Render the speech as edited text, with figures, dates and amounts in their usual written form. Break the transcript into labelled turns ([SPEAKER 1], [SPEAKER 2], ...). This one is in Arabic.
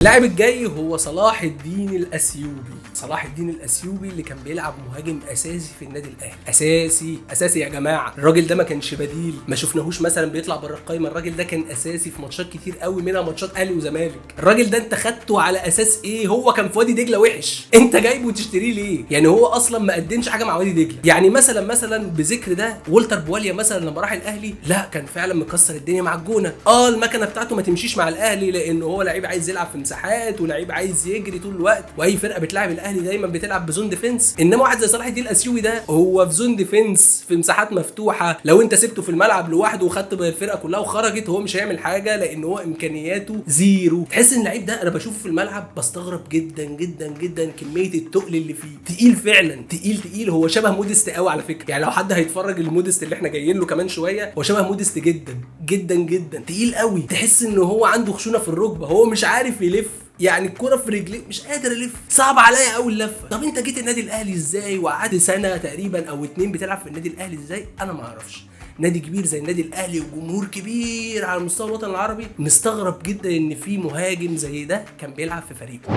[SPEAKER 1] اللاعب الجاي هو صلاح الدين الأثيوبي. صلاح الدين الأثيوبي اللي كان بيلعب مهاجم أساسي في النادي الأهلي، أساسي يا جماعة. الراجل ده ما كانش بديل، ما شفناهوش مثلا بيطلع بره القايمة. الراجل ده كان أساسي في ماتشات كتير قوي، منها ماتشات أهلي وزمالك. الراجل ده أنت خدته على أساس إيه؟ هو كان في وادي دجلة وحش، أنت جايبه وتشتريه ليه؟ يعني هو أصلا ما قدمش حاجة مع وادي دجلة. يعني مثلا بذكر ده والتر بواليا مثلا لما راح الأهلي، لا كان فعلا مكسر الدنيا مع الجونة. المكنة بتاعته ما تمشيش مع الأهلي، لأنه هو لعيب عايز يلعب في مساحات ولعيب عايز يجري طول الوقت، واي فرقه بتلعب الاهلي دايما بتلعب بزون ديفنس. انما واحد زي صلاح الدين الاثيوبي ده هو في زون ديفنس في مساحات مفتوحه، لو انت سبته في الملعب لوحده وخدت الفرقه كلها وخرجت هو مش هيعمل حاجه، لان هو امكانياته زيرو. تحس ان اللعيب ده انا بشوفه في الملعب بستغرب جدا جدا جدا كميه التقل اللي فيه. تقيل فعلا، تقيل. هو شبه موديست قوي على فكره. يعني لو حد هيتفرج الموديست اللي احنا جايين له كمان شويه، هو شبه موديست جدا جدا جدا. تقيل قوي، تحس ان هو عنده خشونه في الركبه، هو مش عارف يلف. يعني الكرة في رجليه مش قادر الف، صعب عليا قوي اللفه. طب انت جيت النادي الاهلي ازاي وقعدت سنه تقريبا او 2 بتلعب في النادي الاهلي ازاي؟ انا ما اعرفش. نادي كبير زي النادي الاهلي وجمهور كبير على مستوى الوطن العربي، مستغرب جدا ان في مهاجم زي ده كان بيلعب في فريقه.